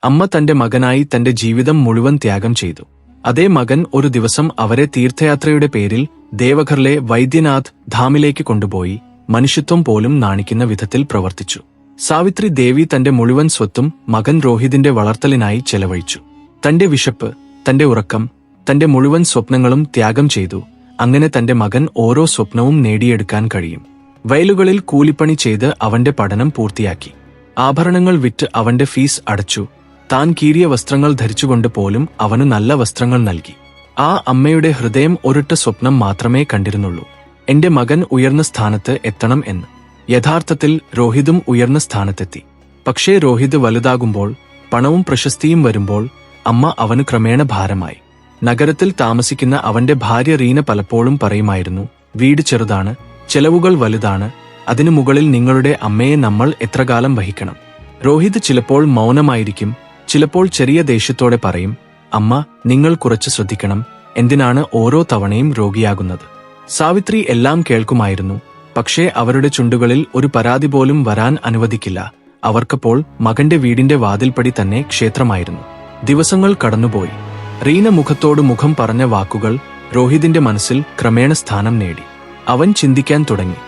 അമ്മ തന്റെ മകനായി തന്റെ ജീവിതം മുഴുവൻ ത്യാഗം ചെയ്തു. അതേ മകൻ ഒരു ദിവസം അവരെ തീർത്ഥയാത്രയുടെ പേരിൽ ദേവഘറിലെ വൈദ്യനാഥ് ധാമിലേക്ക് കൊണ്ടുപോയി മനുഷ്യത്വം പോലും നാണിക്കുന്ന വിധത്തിൽ പ്രവർത്തിച്ചു. സാവിത്രി ദേവി തന്റെ മുഴുവൻ സ്വത്തും മകൻ രോഹിതിന്റെ വളർത്തലിനായി ചെലവഴിച്ചു. തന്റെ വിശപ്പ്, തന്റെ ഉറക്കം, തന്റെ മുഴുവൻ സ്വപ്നങ്ങളും ത്യാഗം ചെയ്തു. അങ്ങനെ തന്റെ മകൻ ഓരോ സ്വപ്നവും നേടിയെടുക്കാൻ കഴിയും. വയലുകളിൽ കൂലിപ്പണി ചെയ്ത് അവന്റെ പഠനം പൂർത്തിയാക്കി. ആഭരണങ്ങൾ വിറ്റ് അവന്റെ ഫീസ് അടച്ചു. താൻ കീറിയ വസ്ത്രങ്ങൾ ധരിച്ചുകൊണ്ട് പോലും അവനു നല്ല വസ്ത്രങ്ങൾ നൽകി. ആ അമ്മയുടെ ഹൃദയം ഒരൊറ്റ സ്വപ്നം മാത്രമേ കണ്ടിരുന്നുള്ളൂ: എന്റെ മകൻ ഉയർന്ന സ്ഥാനത്ത് എത്തണം എന്ന്. യഥാർത്ഥത്തിൽ രോഹിതും ഉയർന്ന സ്ഥാനത്തെത്തി. പക്ഷേ രോഹിത് വലുതാകുമ്പോൾ, പണവും പ്രശസ്തിയും വരുമ്പോൾ അമ്മ അവനു ക്രമേണ ഭാരമായി. നഗരത്തിൽ താമസിക്കുന്ന അവന്റെ ഭാര്യ റീന പലപ്പോഴും പറയുമായിരുന്നു, വീട് ചെറുതാണ്, ചെലവുകൾ വലുതാണ്, അതിനു മുകളിൽ നിങ്ങളുടെ അമ്മയെ നമ്മൾ എത്രകാലം വഹിക്കണം. രോഹിത് ചിലപ്പോൾ മൗനമായിരിക്കും, ചിലപ്പോൾ ചെറിയ ദേഷ്യത്തോടെ പറയും, അമ്മ, നിങ്ങൾ കുറച്ച് ശ്രദ്ധിക്കണം, എന്തിനാണ് ഓരോ തവണയും രോഗിയാകുന്നത്. സാവിത്രി എല്ലാം കേൾക്കുമായിരുന്നു. പക്ഷേ അവരുടെ ചുണ്ടുകളിൽ ഒരു പരാതി പോലും വരാൻ അനുവദിക്കില്ല. അവർക്കപ്പോൾ മകന്റെ വീടിന്റെ വാതിൽപ്പടി തന്നെ ക്ഷേത്രമായിരുന്നു. ദിവസങ്ങൾ കടന്നുപോയി. റീന മുഖത്തോട് മുഖം പറഞ്ഞ വാക്കുകൾ രോഹിതിന്റെ മനസ്സിൽ ക്രമേണ സ്ഥാനം നേടി. അവൻ ചിന്തിക്കാൻ തുടങ്ങി.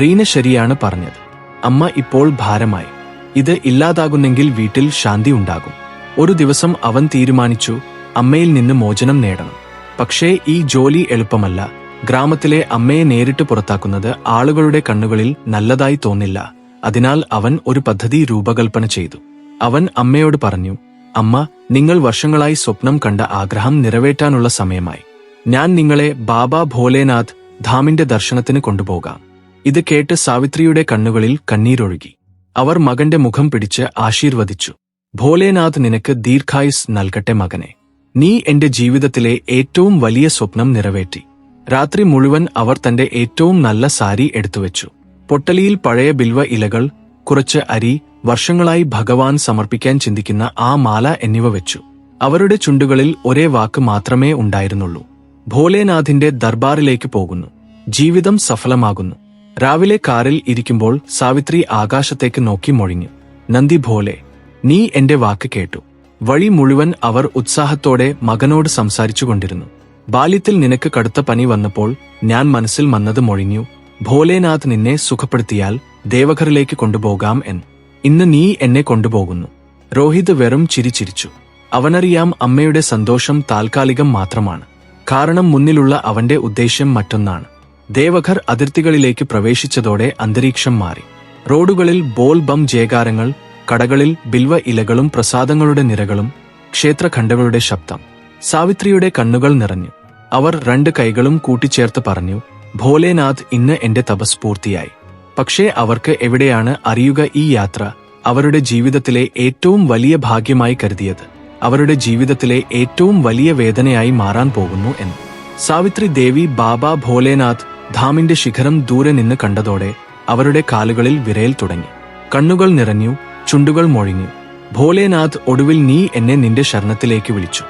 റീന ശരിയാണ് പറഞ്ഞത്. അമ്മ ഇപ്പോൾ ഭാരമായി. ഇത് ഇല്ലാതാകുന്നെങ്കിൽ വീട്ടിൽ ശാന്തി ഉണ്ടാകും. ഒരു ദിവസം അവൻ തീരുമാനിച്ചു, അമ്മയിൽ നിന്ന് മോചനം നേടണം. പക്ഷേ ഈ ജോലി എളുപ്പമല്ല. ഗ്രാമത്തിലെ അമ്മയെ നേരിട്ട് പുറത്താക്കുന്നത് ആളുകളുടെ കണ്ണുകളിൽ നല്ലതായി തോന്നില്ല. അതിനാൽ അവൻ ഒരു പദ്ധതി രൂപകൽപ്പന ചെയ്തു. അവൻ അമ്മയോട് പറഞ്ഞു, അമ്മ, നിങ്ങൾ വർഷങ്ങളായി സ്വപ്നം കണ്ട ആഗ്രഹം നിറവേറ്റാനുള്ള സമയമായി. ഞാൻ നിങ്ങളെ ബാബ ഭോലേനാഥ് ധാമിന്റെ ദർശനത്തിന് കൊണ്ടുപോകാം. ഇത് കേട്ട് സാവിത്രിയുടെ കണ്ണുകളിൽ കണ്ണീരൊഴുകി. അവർ മകന്റെ മുഖം പിടിച്ച് ആശീർവദിച്ചു. ഭോലേനാഥ് നിനക്ക് ദീർഘായുസ് നൽകട്ടെ മകനെ. നീ എന്റെ ജീവിതത്തിലെ ഏറ്റവും വലിയ സ്വപ്നം നിറവേറ്റി. രാത്രി മുഴുവൻ അവർ തന്റെ ഏറ്റവും നല്ല സാരി എടുത്തുവെച്ചു. പൊട്ടലിയിൽ പഴയ ബിൽവ ഇലകൾ, കുറച്ച് അരി, വർഷങ്ങളായി ഭഗവാൻ സമർപ്പിക്കാൻ ചിന്തിക്കുന്ന ആ മാല എന്നിവ വെച്ചു. അവരുടെ ചുണ്ടുകളിൽ ഒരേ വാക്ക് മാത്രമേ ഉണ്ടായിരുന്നുള്ളൂ: ഭോലേനാഥിന്റെ ദർബാറിലേക്ക് പോകുന്നു. ജീവിതം സഫലമാകുന്നു. രാവിലെ കാറിൽ ഇരിക്കുമ്പോൾ സാവിത്രി ആകാശത്തേക്ക് നോക്കി മൊഴിഞ്ഞു, നന്ദി ഭോലെ, നീ എന്റെ വാക്ക് കേട്ടു. വഴി മുഴുവൻ അവർ ഉത്സാഹത്തോടെ മകനോട് സംസാരിച്ചുകൊണ്ടിരുന്നു. ബാല്യത്തിൽ നിനക്ക് കടുത്ത പനി വന്നപ്പോൾ ഞാൻ മനസ്സിൽ വന്നത് മൊഴിഞ്ഞു, ഭോലേനാഥ് നിന്നെ സുഖപ്പെടുത്തിയാൽ ദേവഘറിലേക്ക് കൊണ്ടുപോകാം എന്ന്. ഇന്ന് നീ എന്നെ കൊണ്ടുപോകുന്നു. രോഹിത് വെറും ചിരിച്ചിരിച്ചു. അവനറിയാം അമ്മയുടെ സന്തോഷം താൽക്കാലികം മാത്രമാണ്. കാരണം മുന്നിലുള്ള അവന്റെ ഉദ്ദേശ്യം മറ്റൊന്നാണ്. ദേവഘർ അതിർത്തികളിലേക്ക് പ്രവേശിച്ചതോടെ അന്തരീക്ഷം മാറി. റോഡുകളിൽ ബോൾ ബം ജയകാരങ്ങൾ, കടകളിൽ ബിൽവ ഇലകളും പ്രസാദങ്ങളുടെ നിരകളും, ക്ഷേത്രഖണ്ഡകളുടെ ശബ്ദം. സാവിത്രിയുടെ കണ്ണുകൾ നിറഞ്ഞു. അവർ 2 കൈകളും കൂട്ടിച്ചേർത്ത് പറഞ്ഞു, ഭോലേനാഥ്, ഇന്ന് എന്റെ തപസ് പൂർത്തിയായി. പക്ഷേ അവർക്ക് എവിടെയാണ് അറിയുക, ഈ യാത്ര അവരുടെ ജീവിതത്തിലെ ഏറ്റവും വലിയ ഭാഗ്യമായി കരുതിയത് അവരുടെ ജീവിതത്തിലെ ഏറ്റവും വലിയ വേദനയായി മാറാൻ പോകുന്നു എന്ന്. സാവിത്രി ദേവി ബാബ ഭോലേനാഥ് ധാമിന്റെ ശിഖരം ദൂരെ നിന്ന് കണ്ടതോടെ അവരുടെ കാലുകളിൽ വിറയൽ തുടങ്ങി. കണ്ണുകൾ നിറഞ്ഞു, ചുണ്ടുകൾ മൊഴിഞ്ഞു. ഭോലേനാഥ്, ഒടുവിൽ നീ എന്നെ നിന്റെ ശരണത്തിലേക്ക് വിളിച്ചു.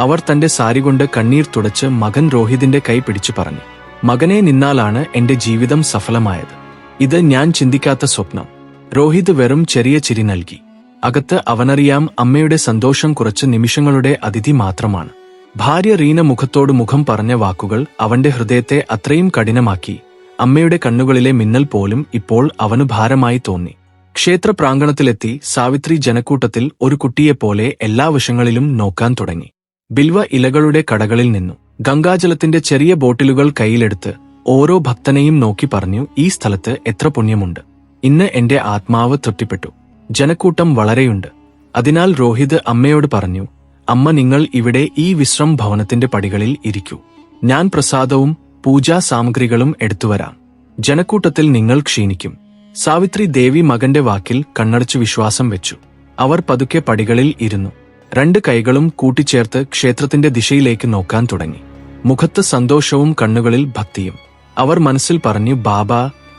അവർ തന്റെ സാരി കൊണ്ട് കണ്ണീർ തുടച്ച് മകൻ രോഹിതിന്റെ കൈ പിടിച്ചു പറഞ്ഞു, മകനെ, നിന്നാലാണ് എന്റെ ജീവിതം സഫലമായത്. ഇത് ഞാൻ ചിന്തിക്കാത്ത സ്വപ്നം. രോഹിത് വെറും ചെറിയ ചിരി നൽകി. അകത്ത് അവനറിയാം, അമ്മയുടെ സന്തോഷം കുറച്ച് നിമിഷങ്ങളുടെ അതിഥി മാത്രമാണ്. ഭാര്യ റീന മുഖത്തോട് മുഖം പറഞ്ഞ വാക്കുകൾ അവന്റെ ഹൃദയത്തെ അത്രയും കഠിനമാക്കി. അമ്മയുടെ കണ്ണുകളിലെ മിന്നൽ പോലും ഇപ്പോൾ അവനു ഭാരമായി തോന്നി. ക്ഷേത്ര പ്രാങ്കണത്തിലെത്തി സാവിത്രി ജനക്കൂട്ടത്തിൽ ഒരു കുട്ടിയെപ്പോലെ എല്ലാ വശങ്ങളിലും നോക്കാൻ തുടങ്ങി. ബിൽവ ഇലകളുടെ കടകളിൽ നിന്നു ഗംഗാജലത്തിന്റെ ചെറിയ ബോട്ടിലുകൾ കയ്യിലെടുത്ത് ഓരോ ഭക്തനെയും നോക്കി പറഞ്ഞു, ഈ സ്ഥലത്ത് എത്ര പുണ്യമുണ്ട്. ഇന്ന് എന്റെ ആത്മാവ് തൃപ്തിപ്പെട്ടു. ജനക്കൂട്ടം വളരെയുണ്ട്. അതിനാൽ രോഹിത് അമ്മയോട് പറഞ്ഞു, അമ്മ, നിങ്ങൾ ഇവിടെ ഈ വിശ്രം ഭവനത്തിന്റെ പടികളിൽ ഇരിക്കൂ. ഞാൻ പ്രസാദവും പൂജാ സാമഗ്രികളും എടുത്തുവരാം. ജനക്കൂട്ടത്തിൽ നിങ്ങൾ ക്ഷീണിക്കും. സാവിത്രി ദേവി മകന്റെ വാക്കിൽ കണ്ണടച്ചു വിശ്വാസം വെച്ചു. അവർ പതുക്കെ പടികളിൽ ഇരുന്നു. 2 കൈകളും കൂട്ടിച്ചേർത്ത് ക്ഷേത്രത്തിന്റെ ദിശയിലേക്ക് നോക്കാൻ തുടങ്ങി. മുഖത്ത് സന്തോഷവും കണ്ണുകളിൽ ഭക്തിയും. അവർ മനസ്സിൽ പറഞ്ഞു, ബാബ,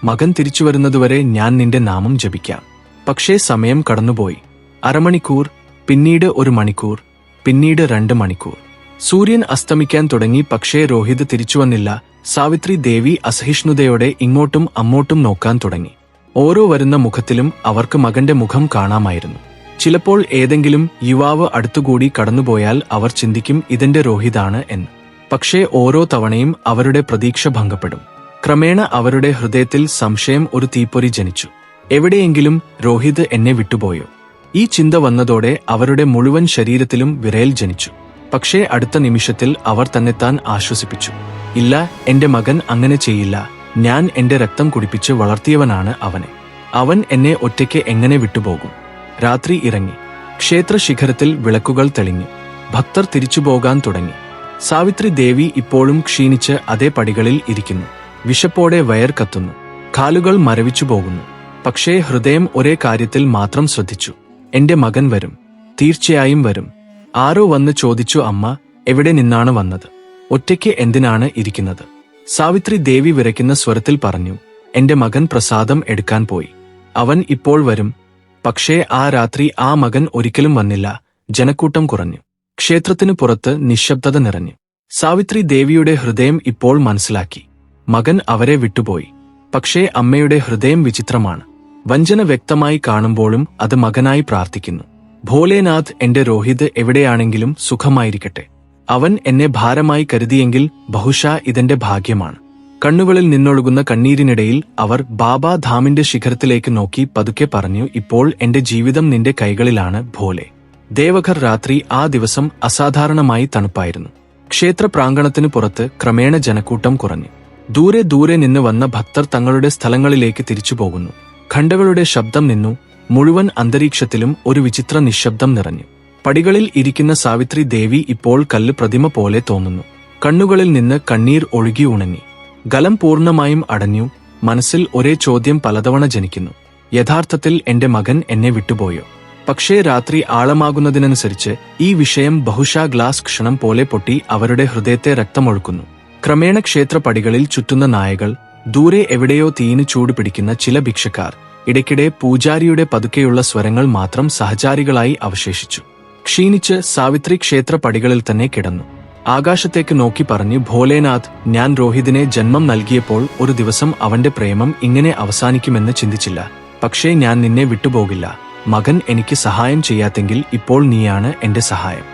മകൻ തിരിച്ചുവരുന്നതുവരെ ഞാൻ നിന്റെ നാമം ജപിക്കാം. പക്ഷേ സമയം കടന്നുപോയി. അരമണിക്കൂർ, പിന്നീട് 1 മണിക്കൂർ, പിന്നീട് 2 മണിക്കൂർ. സൂര്യൻ അസ്തമിക്കാൻ തുടങ്ങി. പക്ഷേ രോഹിത് തിരിച്ചുവന്നില്ല. സാവിത്രി ദേവി അസഹിഷ്ണുതയോടെ ഇങ്ങോട്ടും അങ്ങോട്ടും നോക്കാൻ തുടങ്ങി. ഓരോ വരുന്ന മുഖത്തിലും അവർക്ക് മകന്റെ മുഖം കാണാമായിരുന്നു. ചിലപ്പോൾ ഏതെങ്കിലും യുവാവ് അടുത്തുകൂടി കടന്നുപോയാൽ അവർ ചിന്തിക്കും ഇതെന്റെ രോഹിതാണ് എന്ന്. പക്ഷേ ഓരോ തവണയും അവരുടെ പ്രതീക്ഷ ഭംഗപ്പെടും. ക്രമേണ അവരുടെ ഹൃദയത്തിൽ സംശയം ഒരു തീപ്പൊരി ജനിച്ചു. എവിടെയെങ്കിലും രോഹിത് എന്നെ വിട്ടുപോയോ? ഈ ചിന്ത വന്നതോടെ അവരുടെ മുഴുവൻ ശരീരത്തിലും വിറയൽ ജനിച്ചു. പക്ഷേ അടുത്ത നിമിഷത്തിൽ അവർ തന്നെത്താൻ ആശ്വസിപ്പിച്ചു. ഇല്ല, എന്റെ മകൻ അങ്ങനെ ചെയ്യില്ല. ഞാൻ എന്റെ രക്തം കുടിപ്പിച്ച് വളർത്തിയവനാണ് അവനെ. അവൻ എന്നെ ഒറ്റയ്ക്ക് എങ്ങനെ വിട്ടുപോകും? രാത്രി ഇറങ്ങി. ക്ഷേത്ര ശിഖരത്തിൽ വിളക്കുകൾ തെളിഞ്ഞു. ഭക്തർ തിരിച്ചുപോകാൻ തുടങ്ങി. സാവിത്രി ദേവി ഇപ്പോഴും ക്ഷീണിച്ച് അതേ പടികളിൽ ഇരിക്കുന്നു. വിശപ്പോടെ വയർ കത്തുന്നു. കാലുകൾ മരവിച്ചു പോകുന്നു. പക്ഷേ ഹൃദയം ഒരേ കാര്യത്തിൽ മാത്രം ശ്രദ്ധിച്ചു. എന്റെ മകൻ വരും, തീർച്ചയായും വരും. ആരോ വന്ന് ചോദിച്ചു, അമ്മ എവിടെ നിന്നാണ് വന്നത്? ഒറ്റയ്ക്ക് എന്തിനാണ് ഇരിക്കുന്നത്? സാവിത്രി ദേവി വിറയ്ക്കുന്ന സ്വരത്തിൽ പറഞ്ഞു, എന്റെ മകൻ പ്രസാദം എടുക്കാൻ പോയി. അവൻ ഇപ്പോൾ വരും. പക്ഷേ ആ രാത്രി ആ മകൻ ഒരിക്കലും വന്നില്ല. ജനക്കൂട്ടം കുറഞ്ഞു. ക്ഷേത്രത്തിനു പുറത്ത് നിശബ്ദത നിറഞ്ഞു. സാവിത്രി ദേവിയുടെ ഹൃദയം ഇപ്പോൾ മനസ്സിലാക്കി. മകൻ അവരെ വിട്ടുപോയി. പക്ഷേ അമ്മയുടെ ഹൃദയം വിചിത്രമാണ്. വഞ്ചന വ്യക്തമായി കാണുമ്പോഴും അത് മകനായി പ്രാർത്ഥിക്കുന്നു. ഭോലേനാഥ്, എന്റെ രോഹിത് എവിടെയാണെങ്കിലും സുഖമായിരിക്കട്ടെ. അവൻ എന്നെ ഭാരമായി കരുതിയെങ്കിൽ ബഹുശാ ഇതെന്റെ ഭാഗ്യമാണ്. കണ്ണുകളിൽ നിന്നൊഴുകുന്ന കണ്ണീരിനിടയിൽ അവർ ബാബാ ധാമിന്റെ ശിഖരത്തിലേക്ക് നോക്കി പതുക്കെ പറഞ്ഞു, ഇപ്പോൾ എന്റെ ജീവിതം നിന്റെ കൈകളിലാണ് ഭോലെ. ദേവഘർ രാത്രി ആ ദിവസം അസാധാരണമായി തണുപ്പായിരുന്നു. ക്ഷേത്ര പ്രാങ്കണത്തിനു പുറത്ത് ക്രമേണ ജനക്കൂട്ടം കുറഞ്ഞു. ദൂരെ ദൂരെ നിന്ന് വന്ന ഭക്തർ തങ്ങളുടെ സ്ഥലങ്ങളിലേക്ക് തിരിച്ചുപോകുന്നു. ഘണ്ടകളുടെ ശബ്ദം നിന്നു. മുഴുവൻ അന്തരീക്ഷത്തിലും ഒരു വിചിത്ര നിശബ്ദം നിറഞ്ഞു. പടികളിൽ ഇരിക്കുന്ന സാവിത്രി ദേവി ഇപ്പോൾ കല്ല് പ്രതിമ പോലെ തോന്നുന്നു. കണ്ണുകളിൽ നിന്ന് കണ്ണീർ ഒഴുകി ഉണങ്ങി. ഗലം പൂർണ്ണമായും അടഞ്ഞു. മനസ്സിൽ ഒരേ ചോദ്യം പലതവണ ജനിക്കുന്നു. യഥാർത്ഥത്തിൽ എന്റെ മകൻ എന്നെ വിട്ടുപോയോ? പക്ഷേ രാത്രി ആഴമാകുന്നതിനനുസരിച്ച് ഈ വിഷയം ബഹുശാ ഗ്ലാസ് ക്ഷണം പോലെ പൊട്ടി അവരുടെ ഹൃദയത്തെ രക്തമൊഴുക്കുന്നു. ക്രമേണ ക്ഷേത്രപടികളിൽ ചുറ്റുന്ന നായകൾ, ദൂരെ എവിടെയോ തീയിന് ചൂട് പിടിക്കുന്ന ചില ഭിക്ഷക്കാർ, ഇടയ്ക്കിടെ പൂജാരിയുടെ പതുക്കെയുള്ള സ്വരങ്ങൾ മാത്രം സഹചാരികളായി അവശേഷിച്ചു. ക്ഷീണിച്ച് സാവിത്രി ക്ഷേത്രപടികളിൽ തന്നെ കിടന്നു. ആകാശത്തേക്ക് നോക്കി പറഞ്ഞു, ഭോലേനാഥ്, ഞാൻ രോഹിതിനെ ജന്മം നൽകിയപ്പോൾ ഒരു ദിവസം അവന്റെ പ്രേമം ഇങ്ങനെ അവസാനിക്കുമെന്ന് ചിന്തിച്ചില്ല. പക്ഷേ ഞാൻ നിന്നെ വിട്ടുപോകില്ല. മകൻ എനിക്ക് സഹായം ചെയ്യാത്തെങ്കിൽ ഇപ്പോൾ നീയാണ് എന്റെ സഹായം.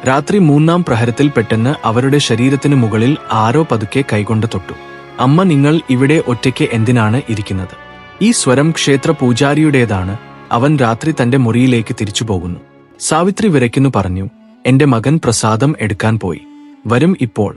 രാത്രി 3-ാം പ്രഹരത്തിൽ പെട്ടെന്ന് അവരുടെ ശരീരത്തിനു മുകളിൽ ആരോ പതുക്കെ കൈകൊണ്ട് തൊട്ടു. അമ്മ, നിങ്ങൾ ഇവിടെ ഒറ്റയ്ക്ക് എന്തിനാണ് ഇരിക്കുന്നത്? ഈ സ്വരം ക്ഷേത്ര പൂജാരിയുടേതാണ്. അവൻ രാത്രി തന്റെ മുറിയിലേക്ക് തിരിച്ചുപോകുന്നു. സാവിത്രി വിറയ്ക്കുന്നു പറഞ്ഞു, എന്റെ മകൻ പ്രസാദം എടുക്കാൻ പോയി. വരും ഇപ്പോൾ.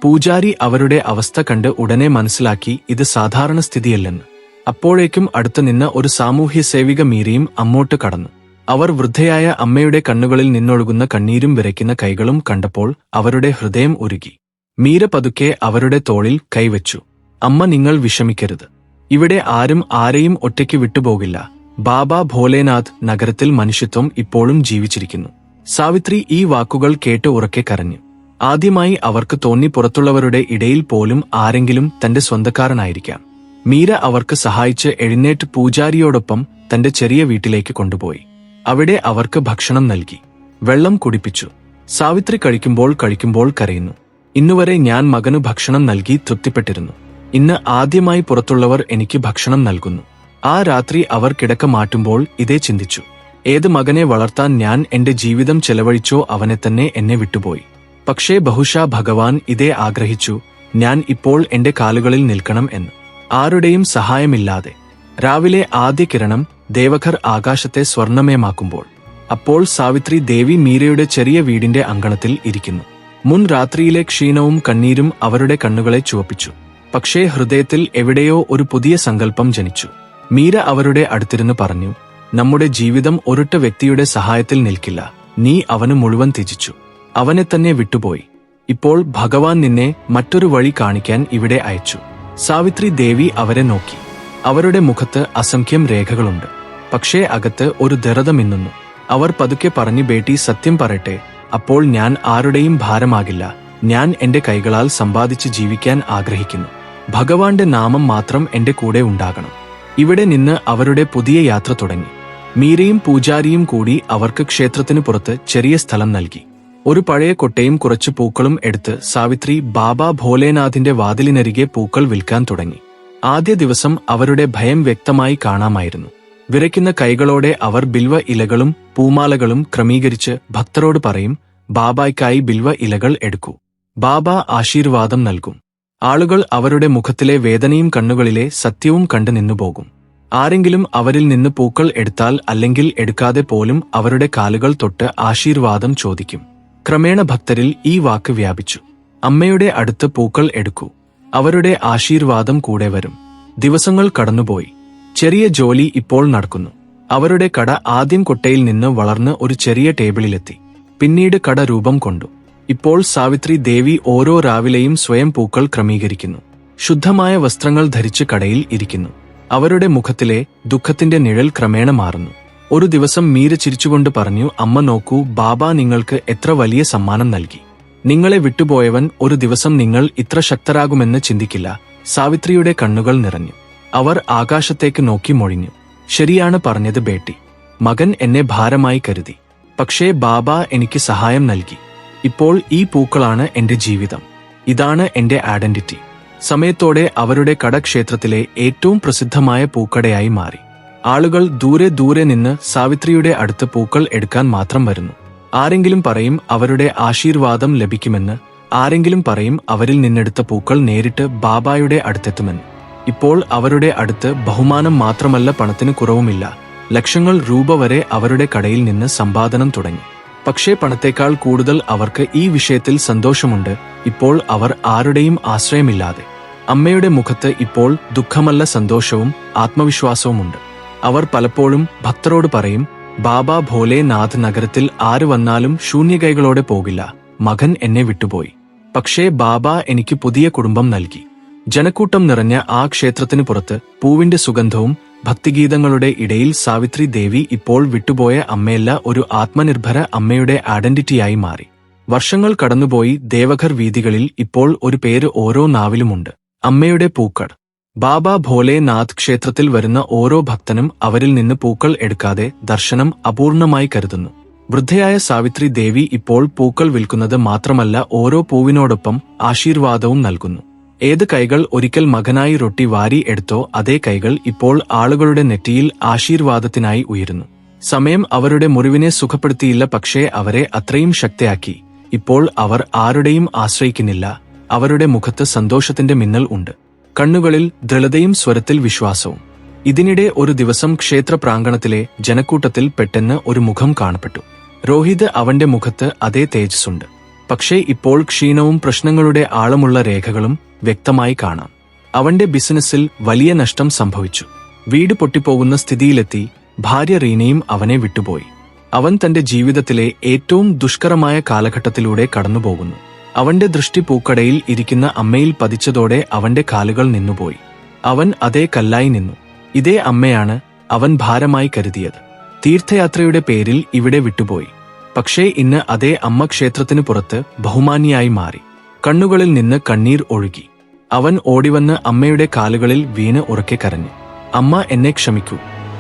പൂജാരി അവരുടെ അവസ്ഥ കണ്ട് ഉടനെ മനസ്സിലാക്കി ഇത് സാധാരണ സ്ഥിതിയല്ലെന്ന്. അപ്പോഴേക്കും അടുത്തു നിന്ന് ഒരു സാമൂഹ്യ സേവിക മീരയും അങ്ങോട്ട് കടന്നു. അവർ വൃദ്ധയായ അമ്മയുടെ കണ്ണുകളിൽ നിന്നൊഴുകുന്ന കണ്ണീരും വിറയ്ക്കുന്ന കൈകളും കണ്ടപ്പോൾ അവരുടെ ഹൃദയം ഉരുകി. മീര പതുക്കെ അവരുടെ തോളിൽ കൈവച്ചു. അമ്മ, നിങ്ങൾ വിഷമിക്കരുത്. ഇവിടെ ആരും ആരെയും ഒറ്റയ്ക്ക് വിട്ടുപോകില്ല. ബാബാ ഭോലേനാഥ് നഗരത്തിൽ മനുഷ്യത്വം ഇപ്പോഴും ജീവിച്ചിരിക്കുന്നു. സാവിത്രി ഈ വാക്കുകൾ കേട്ട് ഉറക്കെ കരഞ്ഞു. ആദ്യമായി അവർക്ക് തോന്നി പുറത്തുള്ളവരുടെ ഇടയിൽ പോലും ആരെങ്കിലും തന്റെ സ്വന്തക്കാരനായിരിക്കാം. മീര അവർക്ക് സഹായിച്ച് എഴുന്നേറ്റ് പൂജാരിയോടൊപ്പം തന്റെ ചെറിയ വീട്ടിലേക്ക് കൊണ്ടുപോയി. അവിടെ അവർക്ക് ഭക്ഷണം നൽകി, വെള്ളം കുടിപ്പിച്ചു. സാവിത്രി കഴിക്കുമ്പോൾ കരയുന്നു. ഇന്നുവരെ ഞാൻ മകനു ഭക്ഷണം നൽകി തൃപ്തിപ്പെട്ടിരുന്നു. ഇന്ന് ആദ്യമായി പുറത്തുള്ളവർ എനിക്ക് ഭക്ഷണം നൽകുന്നു. ആ രാത്രി അവർ കിടക്ക മാറ്റുമ്പോൾ ഇതേ ചിന്തിച്ചു. ഏത് മകനെ വളർത്താൻ ഞാൻ എന്റെ ജീവിതം ചെലവഴിച്ചോ അവനെ തന്നെ എന്നെ വിട്ടുപോയി. പക്ഷേ ബഹുശാ ഭഗവാൻ ഇതേ ആഗ്രഹിച്ചു, ഞാൻ ഇപ്പോൾ എന്റെ കാലുകളിൽ നിൽക്കണം എന്ന്. ആരുടെയും സഹായമില്ലാതെ. രാവിലെ ആദ്യ കിരണം ദേവഘർ ആകാശത്തെ സ്വർണ്ണമയമാക്കുമ്പോൾ അപ്പോൾ സാവിത്രി ദേവി മീരയുടെ ചെറിയ വീടിന്റെ അങ്കണത്തിൽ ഇരിക്കുന്നു. മുൻ രാത്രിയിലെ ക്ഷീണവും കണ്ണീരും അവരുടെ കണ്ണുകളെ ചുവപ്പിച്ചു. പക്ഷേ ഹൃദയത്തിൽ എവിടെയോ ഒരു പുതിയ സങ്കല്പം ജനിച്ചു. മീര അവരുടെ അടുത്തിരുന്ന് പറഞ്ഞു, നമ്മുടെ ജീവിതം ഒരൊറ്റ വ്യക്തിയുടെ സഹായത്തിൽ നിൽക്കില്ല. നീ അവന് മുഴുവൻ ത്യജിച്ചു. അവനെ തന്നെ വിട്ടുപോയി. ഇപ്പോൾ ഭഗവാൻ നിന്നെ മറ്റൊരു വഴി കാണിക്കാൻ ഇവിടെ അയച്ചു. സാവിത്രി ദേവി അവരെ നോക്കി. അവരുടെ മുഖത്ത് അസംഖ്യം രേഖകളുണ്ട്. പക്ഷേ അകത്ത് ഒരു ദൃഢത മിന്നുന്നു. അവർ പതുക്കെ പറഞ്ഞു, ബേട്ടി, സത്യം പറയട്ടെ, അപ്പോൾ ഞാൻ ആരുടെയും ഭാരമാകില്ല. ഞാൻ എന്റെ കൈകളാൽ സമ്പാദിച്ച് ജീവിക്കാൻ ആഗ്രഹിക്കുന്നു. ഭഗവാന്റെ നാമം മാത്രം എന്റെ കൂടെ ഉണ്ടാകണം. ഇവിടെ നിന്ന് അവരുടെ പുതിയ യാത്ര തുടങ്ങി. മീരയും പൂജാരിയും കൂടി അവർക്ക് ക്ഷേത്രത്തിനു പുറത്ത് ചെറിയ സ്ഥലം നൽകി. ഒരു പഴയ കൊട്ടയും കുറച്ച് പൂക്കളും എടുത്ത് സാവിത്രി ബാബാ ഭോലേനാഥിന്റെ വാതിലിനരികെ പൂക്കൾ വിൽക്കാൻ തുടങ്ങി. ആദ്യ ദിവസം അവരുടെ ഭയം വ്യക്തമായി കാണാമായിരുന്നു. വിറയ്ക്കുന്ന കൈകളോടെ അവർ ബിൽവ ഇലകളും പൂമാലകളും ക്രമീകരിച്ച് ഭക്തരോട് പറയും, ബാബായ്ക്കായി ബിൽവ ഇലകൾ എടുക്കൂ. ബാബ ആശീർവാദം നൽകും. ആളുകൾ അവരുടെ മുഖത്തിലെ വേദനയും കണ്ണുകളിലെ സത്യവും കണ്ടു നിന്നുപോകും. ആരെങ്കിലും അവരിൽ നിന്ന് പൂക്കൾ എടുത്താൽ അല്ലെങ്കിൽ എടുക്കാതെ പോലും അവരുടെ കാലുകൾ തൊട്ട് ആശീർവാദം ചോദിക്കും. ക്രമേണ ഭക്തരിൽ ഈ വാക്ക് വ്യാപിച്ചു, അമ്മയുടെ അടുത്ത് പൂക്കൾ എടുക്കൂ, അവരുടെ ആശീർവാദം കൂടെ വരും. ദിവസങ്ങൾ കടന്നുപോയി. ചെറിയ ജോലി ഇപ്പോൾ നടക്കുന്നു. അവരുടെ കട ആദ്യം കൊട്ടയിൽ നിന്ന് വളർന്ന് ഒരു ചെറിയ ടേബിളിലെത്തി. പിന്നീട് കട രൂപം കൊണ്ടു. ഇപ്പോൾ സാവിത്രി ദേവി ഓരോ രാവിലെയും സ്വയം പൂക്കൾ ക്രമീകരിക്കുന്നു. ശുദ്ധമായ വസ്ത്രങ്ങൾ ധരിച്ച് കടയിൽ ഇരിക്കുന്നു. അവരുടെ മുഖത്തിലെ ദുഃഖത്തിന്റെ നിഴൽ ക്രമേണ മാറുന്നു. ഒരു ദിവസം മീര ചിരിച്ചുകൊണ്ട് പറഞ്ഞു, അമ്മ നോക്കൂ, ബാബ നിങ്ങൾക്ക് എത്ര വലിയ സമ്മാനം നൽകി. നിങ്ങളെ വിട്ടുപോയവൻ ഒരു ദിവസം നിങ്ങൾ ഇത്ര ശക്തരാകുമെന്ന് ചിന്തിക്കില്ല. സാവിത്രിയുടെ കണ്ണുകൾ നിറഞ്ഞു. അവർ ആകാശത്തേക്ക് നോക്കി മൊഴിഞ്ഞു. ശരിയാണ് പറഞ്ഞത് ബേട്ടി. മകൻ എന്നെ ഭാരമായി കരുതി. പക്ഷേ ബാബ എനിക്ക് സഹായം നൽകി. ഇപ്പോൾ ഈ പൂക്കളാണ് എന്റെ ജീവിതം. ഇതാണ് എന്റെ ഐഡന്റിറ്റി. സമയത്തോടെ അവരുടെ കട ക്ഷേത്രത്തിലെ ഏറ്റവും പ്രസിദ്ധമായ പൂക്കടയായി മാറി. ആളുകൾ ദൂരെ ദൂരെ നിന്ന് സാവിത്രിയുടെ അടുത്ത് പൂക്കൾ എടുക്കാൻ മാത്രം വരുന്നു. ആരെങ്കിലും പറയും അവരുടെ ആശീർവാദം ലഭിക്കുമെന്ന്. ആരെങ്കിലും പറയും അവരിൽ നിന്നെടുത്ത പൂക്കൾ നേരിട്ട് ബാബായുടെ അടുത്തെത്തുമെന്ന്. ഇപ്പോൾ അവരുടെ അടുത്ത് ബഹുമാനം മാത്രമല്ല, പണത്തിന് കുറവുമില്ല. ലക്ഷങ്ങൾ രൂപ വരെ അവരുടെ കടയിൽ നിന്ന് സമ്പാദനം തുടങ്ങി. പക്ഷേ പണത്തേക്കാൾ കൂടുതൽ അവർക്ക് ഈ വിഷയത്തിൽ സന്തോഷമുണ്ട്. ഇപ്പോൾ അവർ ആരുടെയും ആശ്രയമില്ലാതെ. അമ്മയുടെ മുഖത്ത് ഇപ്പോൾ ദുഃഖമല്ല, സന്തോഷവും ആത്മവിശ്വാസവുമുണ്ട്. അവർ പലപ്പോഴും ഭക്തരോട് പറയും, ബാബ ഭോലേനാഥ് നഗരത്തിൽ ആര് വന്നാലും ശൂന്യകൈകളോടെ പോകില്ല. മകൻ എന്നെ വിട്ടുപോയി, പക്ഷേ ബാബ എനിക്ക് പുതിയ കുടുംബം നൽകി. ജനക്കൂട്ടം നിറഞ്ഞ ആ ക്ഷേത്രത്തിനു പുറത്ത് പൂവിന്റെ സുഗന്ധവും ഭക്തിഗീതങ്ങളുടെ ഇടയിൽ സാവിത്രി ദേവി ഇപ്പോൾ വിട്ടുപോയ അമ്മയല്ല, ഒരു ആത്മനിർഭര അമ്മയുടെ ഐഡന്റിറ്റിയായി മാറി. വർഷങ്ങൾ കടന്നുപോയി. ദേവഘർ വീഥികളിൽ ഇപ്പോൾ ഒരു പേര് ഓരോ നാവിലുമുണ്ട്, അമ്മയുടെ പൂക്കൾ. ബാബ ഭോലേനാഥ് ക്ഷേത്രത്തിൽ വരുന്ന ഓരോ ഭക്തനും അവരിൽ നിന്ന് പൂക്കൾ എടുക്കാതെ ദർശനം അപൂർണമായി കരുതുന്നു. വൃദ്ധയായ സാവിത്രി ദേവി ഇപ്പോൾ പൂക്കൾ വിൽക്കുന്നത് മാത്രമല്ല, ഓരോ പൂവിനോടൊപ്പം ആശീർവാദവും നൽകുന്നു. ഏത് കൈകൾ ഒരിക്കൽ മകനായി റൊട്ടി വാരി എടുത്തോ, അതേ കൈകൾ ഇപ്പോൾ ആളുകളുടെ നെറ്റിയിൽ ആശീർവാദത്തിനായി ഉയരുന്നു. സമയം അവരുടെ മുറിവിനെ സുഖപ്പെടുത്തിയില്ല, പക്ഷേ അവരെ അത്രയും ശക്തയാക്കി. ഇപ്പോൾ അവർ ആരുടെയും ആശ്രയിക്കുന്നില്ല. അവരുടെ മുഖത്ത് സന്തോഷത്തിന്റെ മിന്നൽ ഉണ്ട്, കണ്ണുകളിൽ ദൃഢതയും സ്വരത്തിൽ വിശ്വാസവും. ഇതിനിടെ ഒരു ദിവസം ക്ഷേത്ര പ്രാങ്കണത്തിലെ ജനക്കൂട്ടത്തിൽ പെട്ടെന്ന് ഒരു മുഖം കാണപ്പെട്ടു. രോഹിത്. അവന്റെ മുഖത്ത് അതേ തേജസ്സുണ്ട്, പക്ഷേ ഇപ്പോൾ ക്ഷീണവും പ്രശ്നങ്ങളുടെ ആഴമുള്ള രേഖകളും വ്യക്തമായി കാണാം. അവന്റെ ബിസിനസ്സിൽ വലിയ നഷ്ടം സംഭവിച്ചു. വീട് പൊട്ടിപ്പോകുന്ന സ്ഥിതിയിലെത്തി. ഭാര്യ റീനയും അവനെ വിട്ടുപോയി. അവൻ തന്റെ ജീവിതത്തിലെ ഏറ്റവും ദുഷ്കരമായ കാലഘട്ടത്തിലൂടെ കടന്നുപോകുന്നു. അവന്റെ ദൃഷ്ടി പൂക്കടയിൽ ഇരിക്കുന്ന അമ്മയിൽ പതിച്ചതോടെ അവന്റെ കാലുകൾ നിന്നുപോയി. അവൻ അതേ കല്ലായി നിന്നു. ഇതേ അമ്മയാണ് അവൻ ഭാരമായി കരുതിയത്. തീർത്ഥയാത്രയുടെ പേരിൽ ഇവിടെ വിട്ടുപോയി. പക്ഷേ ഇന്ന് അതേ അമ്മ ക്ഷേത്രത്തിനു പുറത്ത് ബഹുമാനിയായി മാറി. കണ്ണുകളിൽ നിന്ന് കണ്ണീർ ഒഴുകി. അവൻ ഓടിവന്ന് അമ്മയുടെ കാലുകളിൽ വീണ് ഉറക്കെ കരഞ്ഞു, അമ്മ, എന്നെ ക്ഷമിക്കൂ.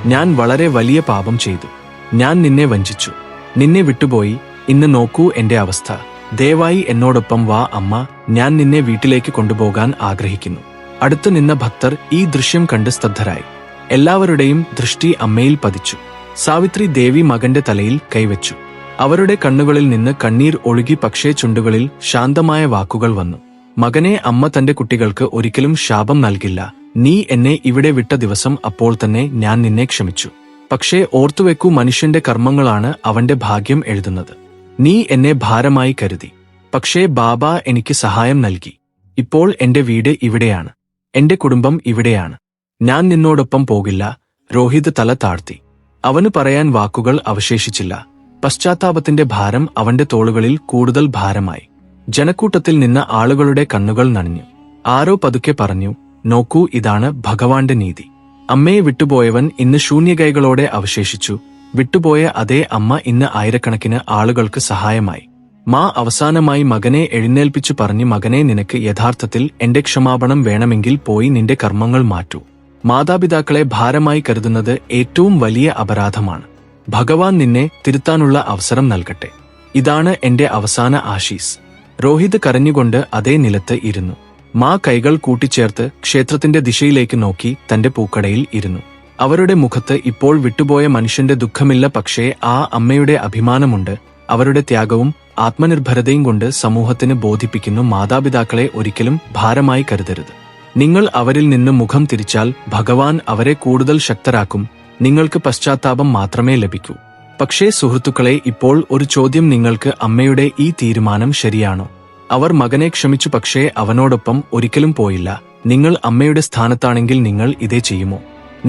ഞാൻ വളരെ വലിയ പാപം ചെയ്തു. ഞാൻ നിന്നെ വഞ്ചിച്ചു, നിന്നെ വിട്ടുപോയി. ഇന്ന് നോക്കൂ എന്റെ അവസ്ഥ. ദയവായി എന്നോടൊപ്പം വാ അമ്മ, ഞാൻ നിന്നെ വീട്ടിലേക്ക് കൊണ്ടുപോകാൻ ആഗ്രഹിക്കുന്നു. അടുത്തു നിന്ന ഭക്തർ ഈ ദൃശ്യം കണ്ട് സ്തബ്ധരായി. എല്ലാവരുടെയും ദൃഷ്ടി അമ്മയിൽ പതിച്ചു. സാവിത്രി ദേവി മകന്റെ തലയിൽ കൈവച്ചു. അവരുടെ കണ്ണുകളിൽ നിന്ന് കണ്ണീർ ഒഴുകി, പക്ഷേ ചുണ്ടുകളിൽ ശാന്തമായ വാക്കുകൾ വന്നു. മകനെ, അമ്മ തന്റെ കുട്ടികൾക്ക് ഒരിക്കലും ശാപം നൽകില്ല. നീ എന്നെ ഇവിടെ വിട്ട ദിവസം അപ്പോൾ തന്നെ ഞാൻ നിന്നെ ക്ഷമിച്ചു. പക്ഷേ ഓർത്തുവെക്കൂ, മനുഷ്യന്റെ കർമ്മങ്ങളാണ് അവന്റെ ഭാഗ്യം എഴുതുന്നത്. നീ എന്നെ ഭാരമായി കരുതി, പക്ഷേ ബാബ എനിക്ക് സഹായം നൽകി. ഇപ്പോൾ എന്റെ വീട് ഇവിടെയാണ്, എന്റെ കുടുംബം ഇവിടെയാണ്. ഞാൻ നിന്നോടൊപ്പം പോകില്ല. രോഹിത് തല താഴ്ത്തി. അവന് പറയാൻ വാക്കുകൾ അവശേഷിച്ചില്ല. പശ്ചാത്താപത്തിന്റെ ഭാരം അവന്റെ തോളുകളിൽ കൂടുതൽ ഭാരമായി. ജനക്കൂട്ടത്തിൽ നിന്ന് ആളുകളുടെ കണ്ണുകൾ നനഞ്ഞു. ആരോ പതുക്കെ പറഞ്ഞു, നോക്കൂ, ഇതാണ് ഭഗവാന്റെ നീതി. അമ്മയെ വിട്ടുപോയവൻ ഇന്ന് ശൂന്യകൈകളോടെ അവശേഷിച്ചു. വിട്ടുപോയ അതേ അമ്മ ഇന്ന് ആയിരക്കണക്കിന് ആളുകൾക്ക് സഹായമായി. മാ അവസാനമായി മകനെ എഴുന്നേൽപ്പിച്ചു പറഞ്ഞു, മകനെ, നിനക്ക് യഥാർത്ഥത്തിൽ എന്റെ ക്ഷമാപണം വേണമെങ്കിൽ പോയി നിന്റെ കർമ്മങ്ങൾ മാറ്റൂ. മാതാപിതാക്കളെ ഭാരമായി കരുതുന്നത് ഏറ്റവും വലിയ അപരാധമാണ്. ഭഗവാൻ നിന്നെ തിരുത്താനുള്ള അവസരം നൽകട്ടെ. ഇതാണ് എന്റെ അവസാന ആശീസ്. രോഹിത് കരഞ്ഞുകൊണ്ട് അതേ നിലത്ത് ഇരുന്നു. മാ കൈകൾ കൂട്ടിച്ചേർത്ത് ക്ഷേത്രത്തിന്റെ ദിശയിലേക്ക് നോക്കി തന്റെ പൂക്കടയിൽ ഇരുന്നു. അവരുടെ മുഖത്ത് ഇപ്പോൾ വിട്ടുപോയ മനുഷ്യന്റെ ദുഃഖമില്ല, പക്ഷേ ആ അമ്മയുടെ അഭിമാനമുണ്ട്. അവരുടെ ത്യാഗവും ആത്മനിർഭരതയും കൊണ്ട് സമൂഹത്തിന് ബോധിപ്പിക്കുന്നു, മാതാപിതാക്കളെ ഒരിക്കലും ഭാരമായി കരുതരുത്. നിങ്ങൾ അവരിൽ നിന്ന് മുഖം തിരിച്ചാൽ ഭഗവാൻ അവരെ കൂടുതൽ ശക്തരാക്കും. നിങ്ങൾക്ക് പശ്ചാത്താപം മാത്രമേ ലഭിക്കൂ. പക്ഷേ സുഹൃത്തുക്കളെ, ഇപ്പോൾ ഒരു ചോദ്യം: നിങ്ങൾക്ക് അമ്മയുടെ ഈ തീരുമാനം ശരിയാണോ? അവർ മകനെ ക്ഷമിച്ചു, പക്ഷേ അവനോടൊപ്പം ഒരിക്കലും പോയില്ല. നിങ്ങൾ അമ്മയുടെ സ്ഥാനത്താണെങ്കിൽ നിങ്ങൾ ഇതേ ചെയ്യുമോ?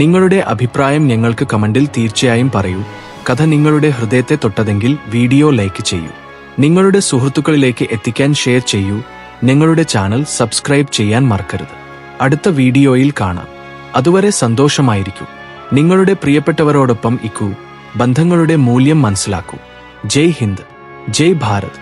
നിങ്ങളുടെ അഭിപ്രായം ഞങ്ങൾക്ക് കമന്റിൽ തീർച്ചയായും പറയൂ. കഥ നിങ്ങളുടെ ഹൃദയത്തെ തൊട്ടതെങ്കിൽ വീഡിയോ ലൈക്ക് ചെയ്യൂ. നിങ്ങളുടെ സുഹൃത്തുക്കളിലേക്ക് എത്തിക്കാൻ ഷെയർ ചെയ്യൂ. ഞങ്ങളുടെ ചാനൽ സബ്സ്ക്രൈബ് ചെയ്യാൻ മറക്കരുത്. അടുത്ത വീഡിയോയിൽ കാണാം. അതുവരെ സന്തോഷമായിരിക്കൂ. നിങ്ങളുടെ പ്രിയപ്പെട്ടവരോടൊപ്പം ഇക്കൂ. ബന്ധങ്ങളുടെ മൂല്യം മനസ്സിലാക്കൂ. ജയ് ഹിന്ദ്, ജയ് ഭാരത്.